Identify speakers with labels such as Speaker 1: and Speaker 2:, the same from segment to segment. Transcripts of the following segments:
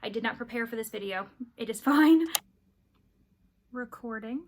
Speaker 1: I did not prepare for this video. It is fine. Recording.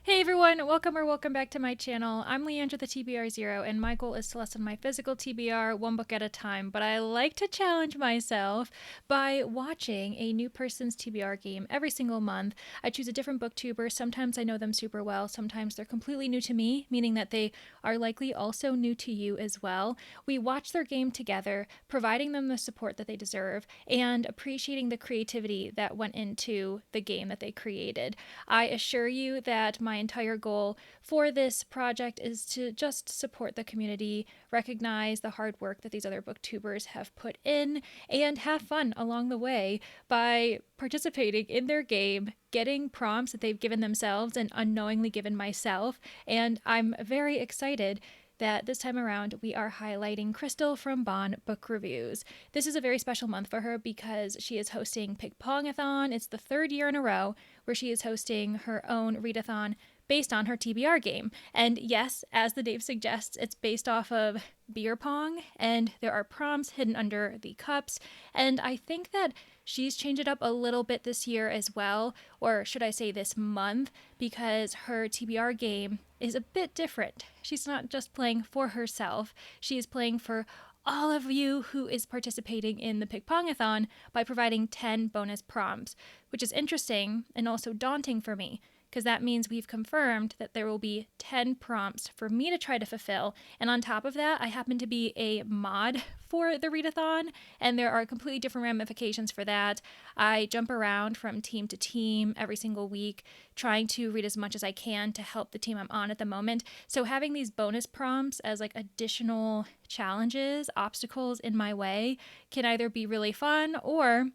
Speaker 1: Hey everyone, welcome back to my channel. I'm Leandra the TBR0, and my goal is to lessen my physical TBR one book at a time, but I like to challenge myself by watching a new person's TBR game every single month. I choose a different booktuber. Sometimes I know them super well, sometimes they're completely new to me, meaning that they are likely also new to you as well. We watch their game together, providing them the support that they deserve, and appreciating the creativity that went into the game that they created. I assure you that my entire goal for this project is to just support the community, recognize the hard work that these other booktubers have put in, and have fun along the way by participating in their game, getting prompts that they've given themselves and unknowingly given myself. And I'm very excited that this time around we are highlighting Krystal from Bon Book Reviews. This is a very special month for her because she is hosting Ping-Pong-a-thon. It's the third year in a row where she is hosting her own readathon based on her TBR game. And yes, as the name suggests, it's based off of beer pong, and there are prompts hidden under the cups. And I think that she's changed it up a little bit this year as well, or should I say this month, because her TBR game is a bit different. She's not just playing for herself, she is playing for all of you who is participating in the Ping-Pong-a-thon by providing 10 bonus prompts, which is interesting and also daunting for me, because that means we've confirmed that there will be 10 prompts for me to try to fulfill. And on top of that, I happen to be a mod for the readathon, and there are completely different ramifications for that. I jump around from team to team every single week, trying to read as much as I can to help the team I'm on at the moment. So having these bonus prompts as like additional challenges, obstacles in my way can either be really fun or,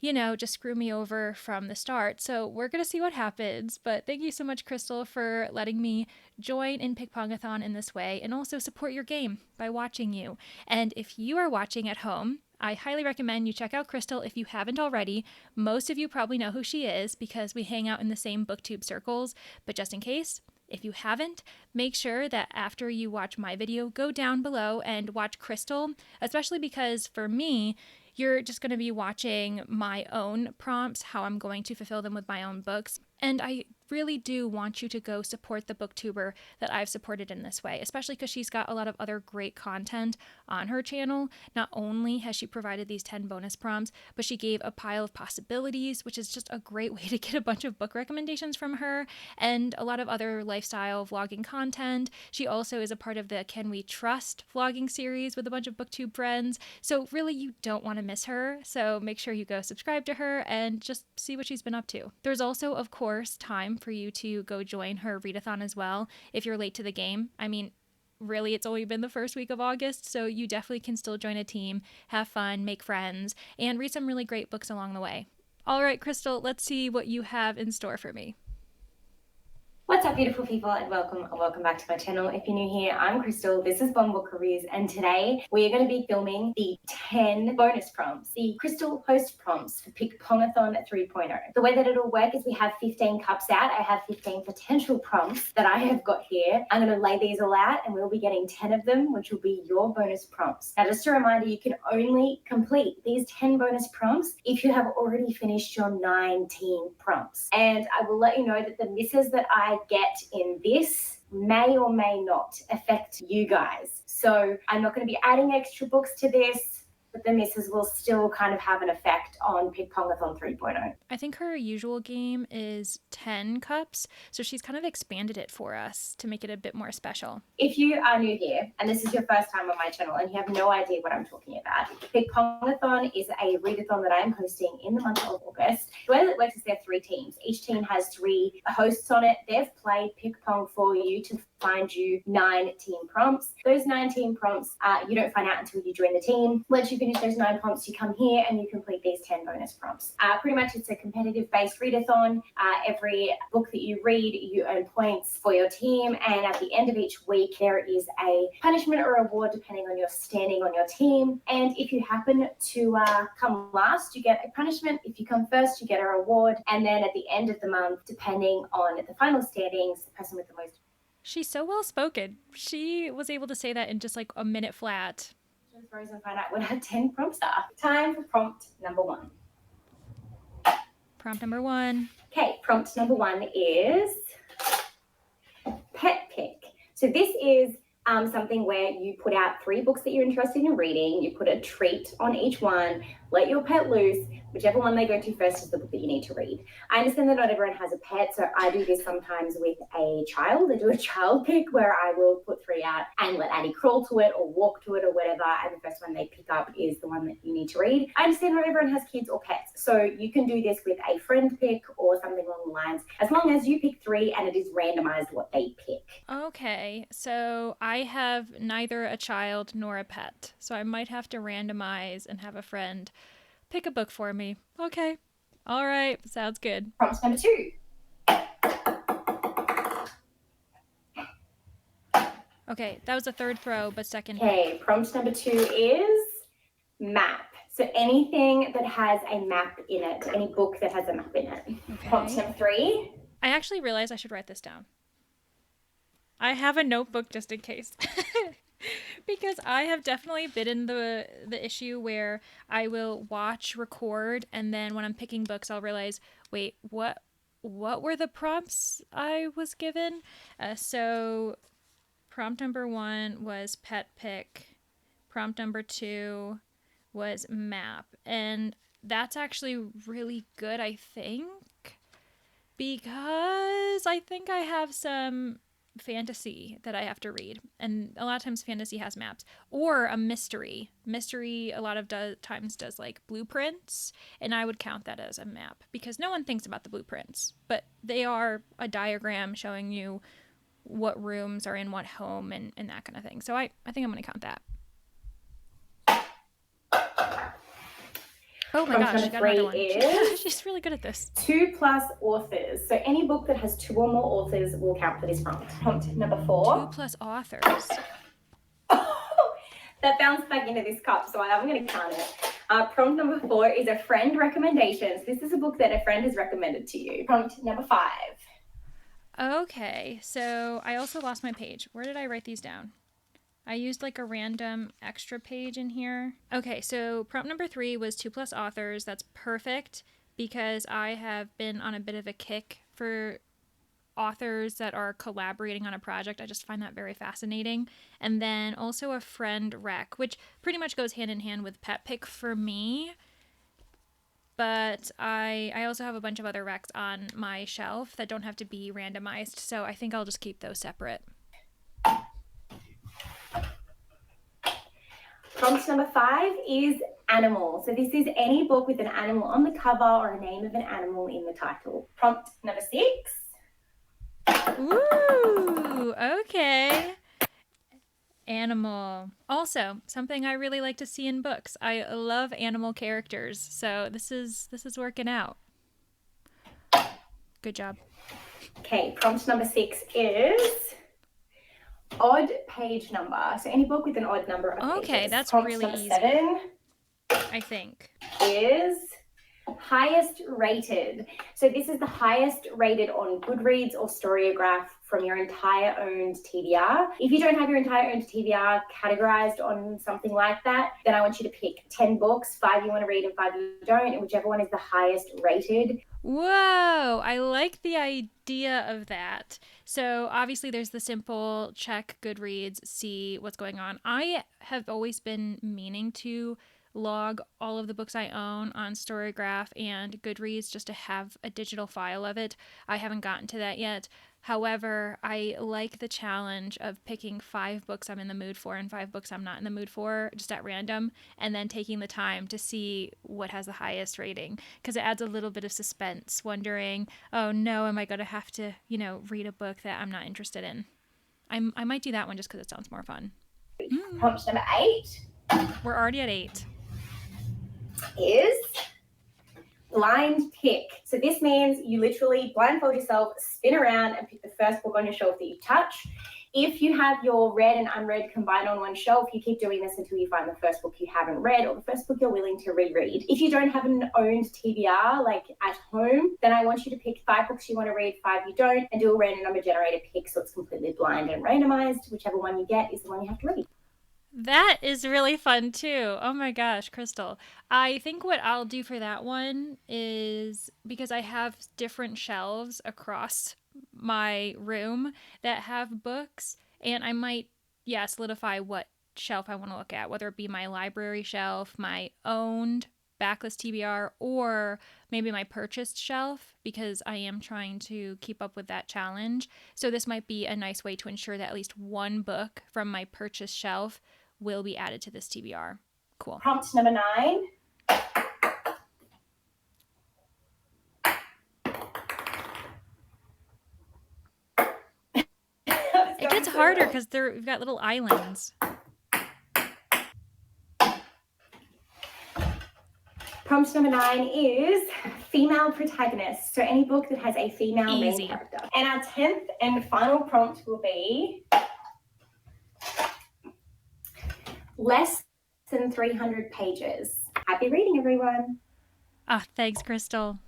Speaker 1: you know, just screw me over from the start. So we're going to see what happens. But thank you so much, Krystal, for letting me join in Ping-Pong-a-thon in this way and also support your game by watching you. And if you are watching at home, I highly recommend you check out Krystal if you haven't already. Most of you probably know who she is because we hang out in the same booktube circles. But just in case, if you haven't, make sure that after you watch my video, go down below and watch Krystal, especially because for me, you're just going to be watching my own prompts, how I'm going to fulfill them with my own books. And I really do want you to go support the booktuber that I've supported in this way, especially because she's got a lot of other great content on her channel. Not only has she provided these 10 bonus prompts, but she gave a pile of possibilities, which is just a great way to get a bunch of book recommendations from her, and a lot of other lifestyle vlogging content. She also is a part of the Can We Trust vlogging series with a bunch of booktube friends. So really, you don't want to miss her. So make sure you go subscribe to her and just see what she's been up to. There's also, of course, time for you to go join her readathon as well if you're late to the game. I mean, really, it's only been the first week of August, so you definitely can still join a team, have fun, make friends, and read some really great books along the way. All right, Krystal, let's see what you have in store for me.
Speaker 2: What's up, beautiful people, and welcome back to my channel. If you're new here, I'm Krystal, this is Bon Book Reviews, and today we are going to be filming the 10 bonus prompts, the Krystal host prompts for Ping-Pong-a-thon 3.0. The way that it'll work is we have 15 cups out. I have 15 potential prompts that I have got here. I'm going to lay these all out, and we'll be getting 10 of them, which will be your bonus prompts. Now, just a reminder, you can only complete these 10 bonus prompts if you have already finished your 19 prompts. And I will let you know that the misses that I get in this may or may not affect you guys. So I'm not going to be adding extra books to this, but the misses will still kind of have an effect on Ping-Pong-a-thon 3.0.
Speaker 1: I think her usual game is 10 cups, so she's kind of expanded it for us to make it a bit more special.
Speaker 2: If you are new here and this is your first time on my channel and you have no idea what I'm talking about, Ping-Pong-a-thon is a readathon that I'm hosting in the month of August. The way that it works is there are 3 teams. Each team has 3 hosts on it. They've played ping-pong for you to find you 9 team prompts. Those 9 team prompts, you don't find out until you join the team. Once you finish those 9 prompts, you come here and you complete these 10 bonus prompts. Pretty much it's a competitive-based readathon. Every book that you read, you earn points for your team, and at the end of each week, there is a punishment or reward depending on your standing on your team. And if you happen to come last, you get a punishment. If you come first, you get a reward. And then at the end of the month, depending on the final standings, the person with the most.
Speaker 1: She's so well spoken. She was able to say that in just like a minute flat.
Speaker 2: Throws and find out what our 10 prompts are. Time for prompt number 1.
Speaker 1: prompt number 1.
Speaker 2: Okay, prompt number 1 is pet pick. So this is something where you put out 3 books that you're interested in reading, you put a treat on each one, let your pet loose, whichever one they go to first is the book that you need to read. I understand that not everyone has a pet, so I do this sometimes with a child. I do a child pick where I will put 3 out and let Addie crawl to it or walk to it or whatever, and the first one they pick up is the one that you need to read. I understand not everyone has kids or pets, so you can do this with a friend pick or something along the lines, as long as you pick 3 and it is randomized what they pick.
Speaker 1: Okay, so I have neither a child nor a pet, so I might have to randomize and have a friend pick a book for me. Okay. All right. Sounds good.
Speaker 2: Prompt number 2.
Speaker 1: Okay, that was a third throw, but second.
Speaker 2: Okay, prompt number 2 is map. So anything that has a map in it, any book that has a map in it. Okay. Prompt number 3.
Speaker 1: I actually realized I should write this down. I have a notebook just in case. Because I have definitely been in the issue where I will watch, record, and then when I'm picking books, I'll realize, wait, what were the prompts I was given? So prompt number 1 was pet pick. Prompt number 2 was map. And that's actually really good, I think, because I think I have some fantasy that I have to read, and a lot of times fantasy has maps, or a mystery a lot of times does like blueprints, and I would count that as a map because no one thinks about the blueprints, but they are a diagram showing you what rooms are in what home and that kind of thing. So I think I'm going to count that. Oh my gosh, I got another one. She's really good at this.
Speaker 2: 2+ authors. So any book that has 2 or more authors will count for this prompt. Prompt number 4.
Speaker 1: 2+ authors.
Speaker 2: That bounced back into this cup, so I'm going to count it. Prompt number 4 is a friend recommendations. This is a book that a friend has recommended to you. Prompt number 5.
Speaker 1: Okay, so I also lost my page. Where did I write these down? I used like a random extra page in here. Okay, so prompt number 3 was 2+ authors. That's perfect because I have been on a bit of a kick for authors that are collaborating on a project. I just find that very fascinating. And then also a friend rec, which pretty much goes hand in hand with pet pick for me. But I also have a bunch of other recs on my shelf that don't have to be randomized, so I think I'll just keep those separate.
Speaker 2: Prompt number 5 is animal. So this is any book with an animal on the cover or a name of an animal in the title. Prompt number 6.
Speaker 1: Ooh, okay. Animal. Also, something I really like to see in books. I love animal characters, so this is working out. Good job.
Speaker 2: Okay, prompt number 6 is odd page number. So any book with an odd number of pages.
Speaker 1: Okay, that's
Speaker 2: prompt
Speaker 1: really
Speaker 2: number
Speaker 1: easy.
Speaker 2: 7,
Speaker 1: I think,
Speaker 2: is highest rated. So this is the highest rated on Goodreads or Storygraph from your entire owned TBR. If you don't have your entire owned TBR categorized on something like that, then I want you to pick 10 books, 5 you want to read and 5 you don't, and whichever one is the highest rated.
Speaker 1: Whoa, I like the idea of that. So obviously there's the simple check Goodreads, see what's going on. I have always been meaning to log all of the books I own on Storygraph and Goodreads just to have a digital file of it. I haven't gotten to that yet. However, I like the challenge of picking 5 books I'm in the mood for and 5 books I'm not in the mood for just at random, and then taking the time to see what has the highest rating, because it adds a little bit of suspense, wondering, oh no, am I going to have to, read a book that I'm not interested in? I might do that one just because it sounds more fun.
Speaker 2: Prompt number 8.
Speaker 1: We're already at 8.
Speaker 2: Is blind pick. So this means you literally blindfold yourself, spin around and pick the first book on your shelf that you touch. If you have your read and unread combined on one shelf, you keep doing this until you find the first book you haven't read or the first book you're willing to reread. If you don't have an owned TBR like at home, then I want you to pick 5 books you want to read, 5 you don't, and do a random number generator pick so it's completely blind and randomized. Whichever one you get is the one you have to read.
Speaker 1: That is really fun too. Oh my gosh, Krystal. I think what I'll do for that one is because I have different shelves across my room that have books, and I might, yeah, solidify what shelf I want to look at, whether it be my library shelf, my owned backlist TBR, or maybe my purchased shelf because I am trying to keep up with that challenge. So, this might be a nice way to ensure that at least one book from my purchased shelf will be added to this TBR. Cool.
Speaker 2: Prompt number 9.
Speaker 1: It gets harder because we've got little islands.
Speaker 2: Prompt number 9 is female protagonist. So any book that has a female
Speaker 1: Easy.
Speaker 2: main character. And our 10th and final prompt will be less than 300 pages. Happy reading, everyone.
Speaker 1: Ah, thanks, Krystal.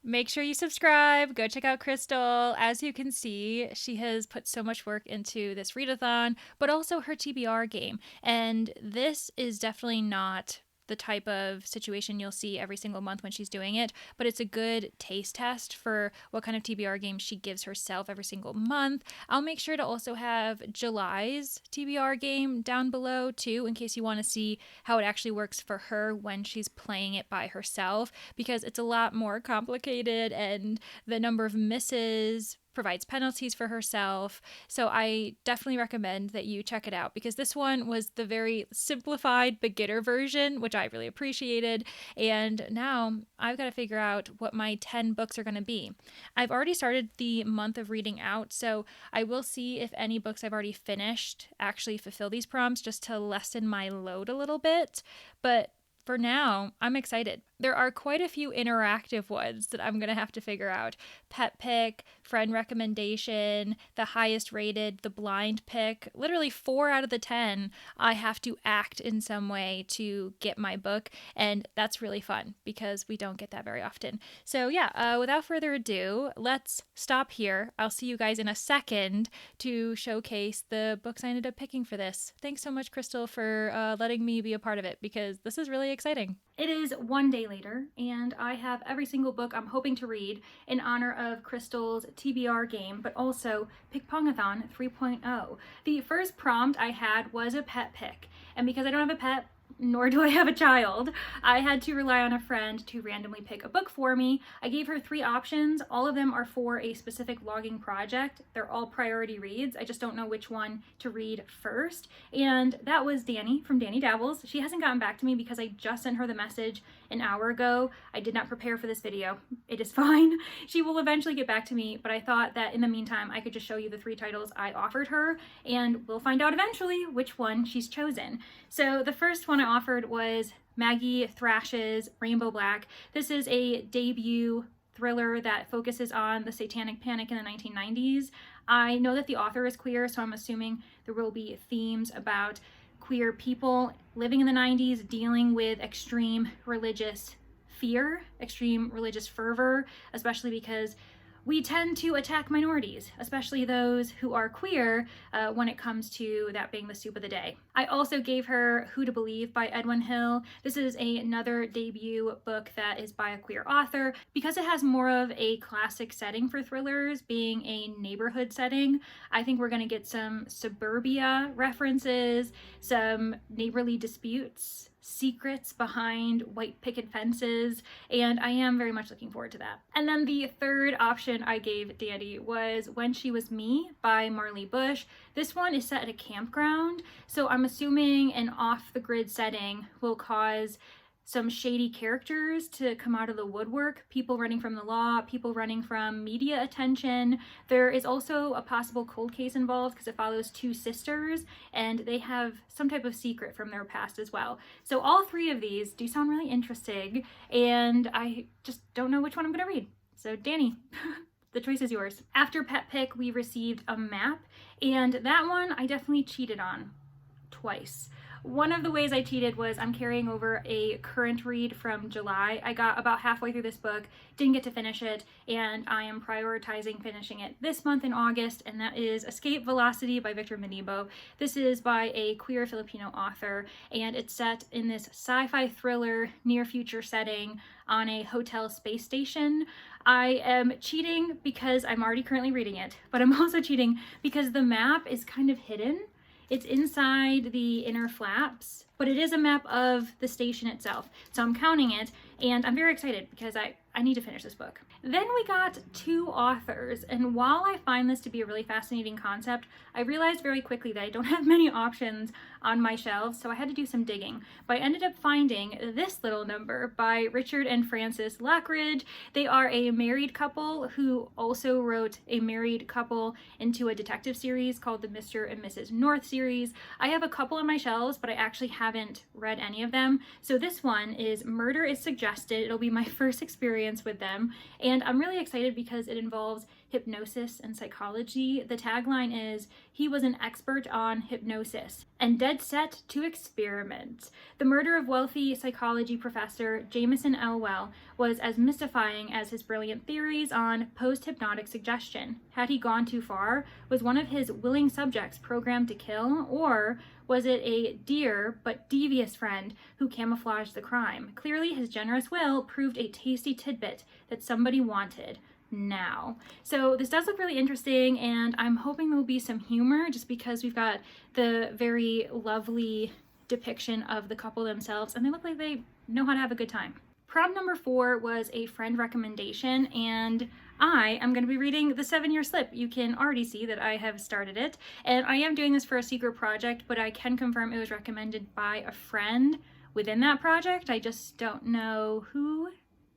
Speaker 1: Make sure you subscribe. Go check out Krystal. As you can see, she has put so much work into this readathon, but also her TBR game. And this is definitely not the type of situation you'll see every single month when she's doing it, but it's a good taste test for what kind of TBR game she gives herself every single month. I'll make sure to also have July's TBR game down below too, in case you want to see how it actually works for her when she's playing it by herself, because it's a lot more complicated and the number of misses provides penalties for herself. So I definitely recommend that you check it out because this one was the very simplified beginner version, which I really appreciated. And now I've got to figure out what my 10 books are going to be. I've already started the month of reading out, so I will see if any books I've already finished actually fulfill these prompts just to lessen my load a little bit. But for now, I'm excited. There are quite a few interactive ones that I'm going to have to figure out. Pet pick, friend recommendation, the highest rated, the blind pick. Literally 4 out of the 10, I have to act in some way to get my book. And that's really fun because we don't get that very often. So yeah, without further ado, let's stop here. I'll see you guys in a second to showcase the books I ended up picking for this. Thanks so much, Krystal, for letting me be a part of it because this is really exciting. It is one day later, and I have every single book I'm hoping to read in honor of Krystal's TBR game, but also Pick-Pongathon 3.0. The first prompt I had was a pet pick, and because I don't have a pet, nor do I have a child, I had to rely on a friend to randomly pick a book for me. I gave her 3 options. All of them are for a specific logging project. They're all priority reads. I just don't know which one to read first. And that was Danny from Danny Dabbles. She hasn't gotten back to me because I just sent her the message an hour ago. I did not prepare for this video. It is fine. She will eventually get back to me, but I thought that in the meantime, I could just show you the 3 titles I offered her, and we'll find out eventually which one she's chosen. So the first one I offered was Maggie Thrash's Rainbow Black. This is a debut thriller that focuses on the Satanic Panic in the 1990s. I know that the author is queer, so I'm assuming there will be themes about queer people living in the 90s, dealing with extreme religious fear, extreme religious fervor, especially because we tend to attack minorities, especially those who are queer, when it comes to that being the soup of the day. I also gave her Who to Believe by Edwin Hill. This is another debut book that is by a queer author. Because it has more of a classic setting for thrillers, being a neighborhood setting, I think we're going to get some suburbia references, some neighborly disputes, secrets behind white picket fences, and I am very much looking forward to that. And then the third option I gave Danny was When She Was Me by Marlee Bush. This one is set at a campground, so I'm assuming an off-the-grid setting will cause some shady characters to come out of the woodwork, people running from the law, people running from media attention. There is also a possible cold case involved because it follows 2 sisters and they have some type of secret from their past as well. So all 3 of these do sound really interesting, and I just don't know which one I'm going to read. So Danny, the choice is yours. After Pet Pick, we received a map, and that one I definitely cheated on twice. One of the ways I cheated was I'm carrying over a current read from July. I got about halfway through this book, didn't get to finish it, and I am prioritizing finishing it this month in August, and that is Escape Velocity by Victor Manibo. This is by a queer Filipino author, and it's set in this sci-fi thriller near future setting on a hotel space station. I am cheating because I'm already currently reading it, but I'm also cheating because the map is kind of hidden. It's inside the inner flaps, but it is a map of the station itself. So I'm counting it, and I'm very excited because I need to finish this book. Then we got 2 authors, and while I find this to be a really fascinating concept, I realized very quickly that I don't have many options on my shelves, so I had to do some digging. But I ended up finding this little number by Richard and Frances Lockridge. They are a married couple who also wrote a married couple into a detective series called the Mr. and Mrs. North series. I have a couple on my shelves, but I actually haven't read any of them. So this one is Murder is Suggested. It'll be my first experience with them, and I'm really excited because it involves hypnosis and psychology. The tagline is, "He was an expert on hypnosis and dead set to experiment." The murder of wealthy psychology professor Jameson Elwell was as mystifying as his brilliant theories on post-hypnotic suggestion. Had he gone too far? Was one of his willing subjects programmed to kill? Or was it a dear but devious friend who camouflaged the crime? Clearly, his generous will proved a tasty tidbit that somebody wanted now. So this does look really interesting, and I'm hoping there'll be some humor just because we've got the very lovely depiction of the couple themselves, and they look like they know how to have a good time. Prompt number 4 was a friend recommendation, and I am going to be reading The 7-Year Slip. You can already see that I have started it, and I am doing this for a secret project, but I can confirm it was recommended by a friend within that project. I just don't know who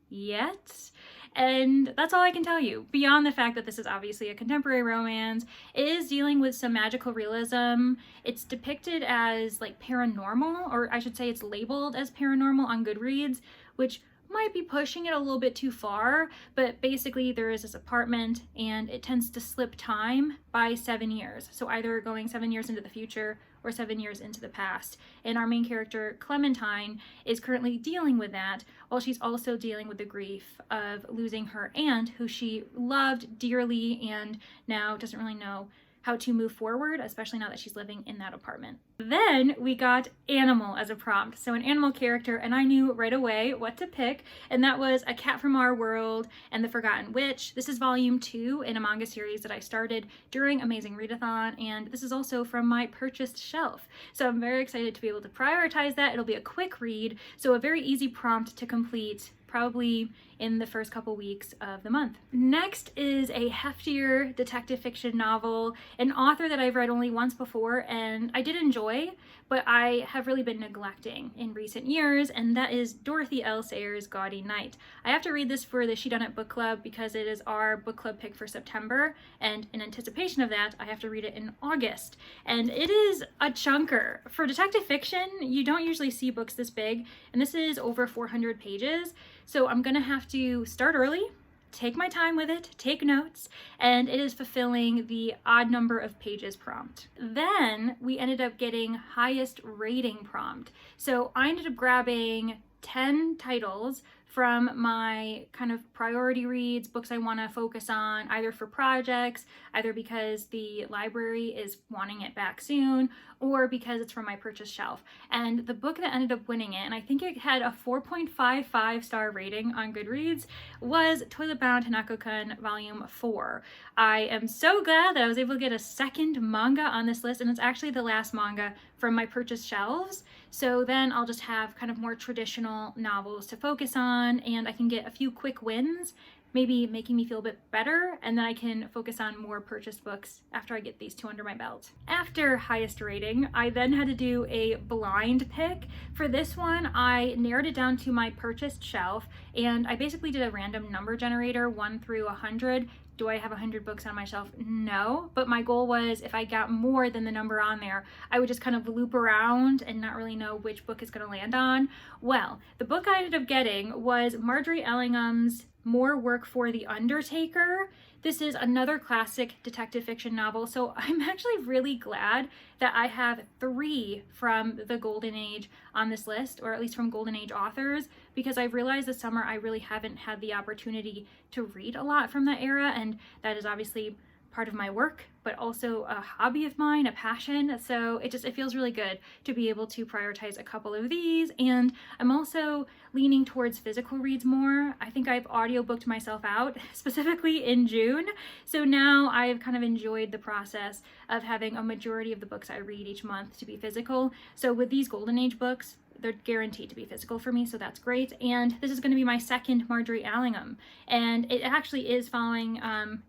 Speaker 1: yet. And that's all I can tell you. Beyond the fact that this is obviously a contemporary romance, it is dealing with some magical realism. It's depicted as like paranormal, or I should say it's labeled as paranormal on Goodreads, which might be pushing it a little bit too far, but basically there is this apartment and it tends to slip time by 7 years. So either going 7 years into the future or 7 years into the past. And our main character, Clementine, is currently dealing with that, while she's also dealing with the grief of losing her aunt, who she loved dearly and now doesn't really know how to move forward, especially now that she's living in that apartment. Then we got animal as a prompt, so an animal character, and I knew right away what to pick, and that was A Cat from Our World and The Forgotten Witch. This is volume 2 in a manga series that I started during Amazing Readathon, and this is also from my purchased shelf. So I'm very excited to be able to prioritize that. It'll be a quick read, so a very easy prompt to complete, probably in the first couple weeks of the month. Next is a heftier detective fiction novel, an author that I've read only once before and I did enjoy, but I have really been neglecting in recent years, and that is Dorothy L. Sayers' Gaudy Night. I have to read this for the She Done It book club because it is our book club pick for September, and in anticipation of that, I have to read it in August. And it is a chunker. For detective fiction, you don't usually see books this big, and this is over 400 pages, so I'm gonna have to start early, take my time with it, take notes, and it is fulfilling the odd number of pages prompt. Then we ended up getting highest rating prompt. So I ended up grabbing 10 titles from my kind of priority reads, books I want to focus on, either for projects, either because the library is wanting it back soon, or because it's from my purchase shelf. And the book that ended up winning it, and I think it had a 4.55 star rating on Goodreads, was Toilet Bound Hanako-kun Volume 4. I am so glad that I was able to get a second manga on this list, and it's actually the last manga from my purchase shelves. So then I'll just have kind of more traditional novels to focus on, and I can get a few quick wins, maybe making me feel a bit better, and then I can focus on more purchased books after I get these 2 under my belt. After highest rating, I then had to do a blind pick. For this one, I narrowed it down to my purchased shelf, and I basically did a random number generator, 1 through 100. Do I have 100 books on my shelf? No, but my goal was if I got more than the number on there, I would just kind of loop around and not really know which book is going to land on. Well, the book I ended up getting was Marjorie Ellingham's More Work for the Undertaker. This is another classic detective fiction novel, so I'm actually really glad that I have 3 from the Golden Age on this list, or at least from Golden Age authors, because I've realized this summer I really haven't had the opportunity to read a lot from that era, and that is obviously part of my work, but also a hobby of mine, a passion. So it feels really good to be able to prioritize a couple of these. And I'm also leaning towards physical reads more. I think I've audiobooked myself out, specifically in June. So now I've kind of enjoyed the process of having a majority of the books I read each month to be physical. So with these Golden Age books, they're guaranteed to be physical for me, so that's great. And this is going to be my second Marjorie Allingham, and it actually is following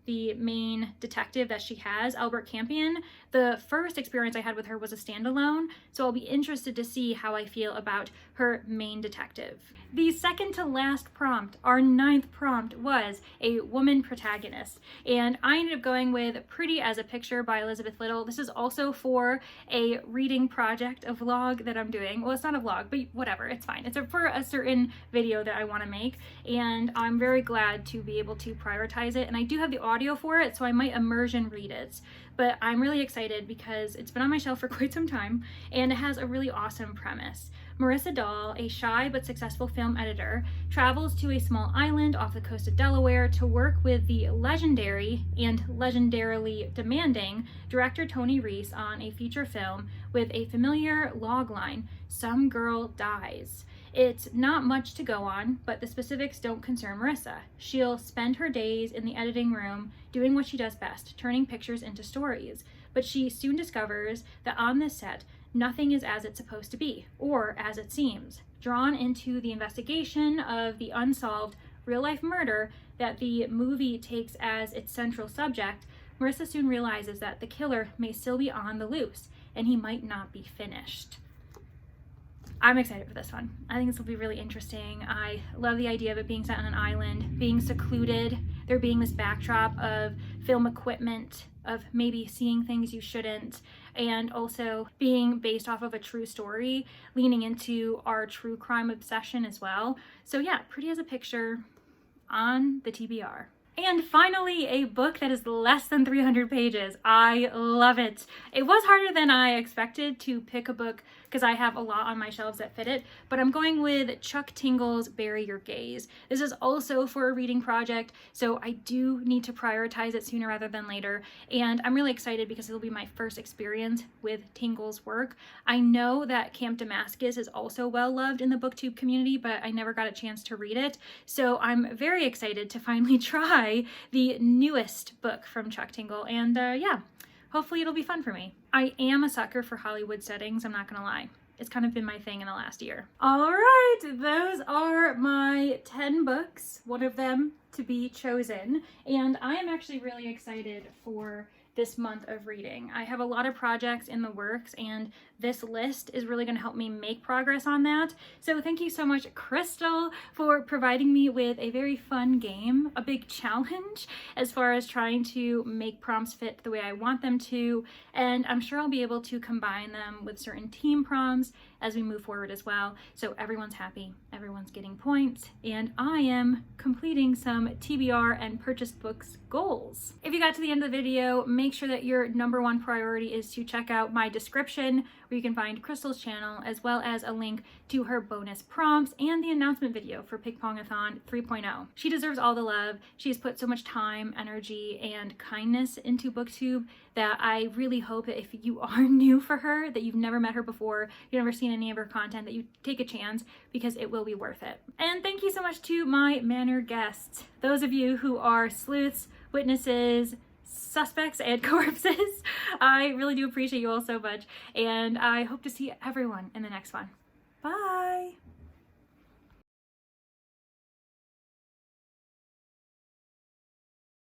Speaker 1: the main detective that she has, Albert Campion. The first experience I had with her was a standalone, so I'll be interested to see how I feel about her main detective. The second to last prompt, our 9th prompt, was a woman protagonist, and I ended up going with Pretty as a Picture by Elizabeth Little. This is also for a reading project, a vlog that I'm doing. Well, it's not a vlog, but whatever, it's fine. It's for a certain video that I want to make, and I'm very glad to be able to prioritize it. And I do have the audio for it, so I might immersion read it. But I'm really excited because it's been on my shelf for quite some time, and it has a really awesome premise. Marissa Dahl, a shy but successful film editor, travels to a small island off the coast of Delaware to work with the legendary and legendarily demanding director Tony Reese on a feature film with a familiar logline: "Some girl dies." It's not much to go on, but the specifics don't concern Marissa. She'll spend her days in the editing room doing what she does best, turning pictures into stories. But she soon discovers that on this set, nothing is as it's supposed to be, or as it seems. Drawn into the investigation of the unsolved real-life murder that the movie takes as its central subject, Marissa soon realizes that the killer may still be on the loose, and he might not be finished. I'm excited for this one. I think this will be really interesting. I love the idea of it being set on an island, being secluded, there being this backdrop of film equipment, of maybe seeing things you shouldn't, and also being based off of a true story, leaning into our true crime obsession as well. So yeah, Pretty as a Picture on the TBR. And finally, a book that is less than 300 pages. I love it. It was harder than I expected to pick a book because I have a lot on my shelves that fit it, but I'm going with Chuck Tingle's Bury Your Gaze. This is also for a reading project, so I do need to prioritize it sooner rather than later, and I'm really excited because it'll be my first experience with Tingle's work. I know that Camp Damascus is also well loved in the booktube community, but I never got a chance to read it, so I'm very excited to finally try the newest book from Chuck Tingle, and yeah, hopefully it'll be fun for me. I am a sucker for Hollywood settings, I'm not gonna lie. It's kind of been my thing in the last year. All right, those are my 10 books, one of them to be chosen, and I am actually really excited for this month of reading. I have a lot of projects in the works, and this list is really going to help me make progress on that. So thank you so much, Krystal, for providing me with a very fun game, a big challenge as far as trying to make prompts fit the way I want them to, and I'm sure I'll be able to combine them with certain team prompts as we move forward as well. So everyone's happy, everyone's getting points, and I am completing some TBR and purchased books goals. If you got to the end of the video, make sure that your #1 priority is to check out my description, where you can find Krystal's channel, as well as a link to her bonus prompts and the announcement video for Ping Pongathon 3.0. She deserves all the love. She has put so much time, energy, and kindness into BookTube that I really hope that if you are new for her, that you've never met her before, you've never seen any of her content, that you take a chance, because it will be worth it. And thank you so much to my Manor guests, those of you who are sleuths, witnesses, suspects, and corpses. I really do appreciate you all so much, and I hope to see everyone in the next one. Bye!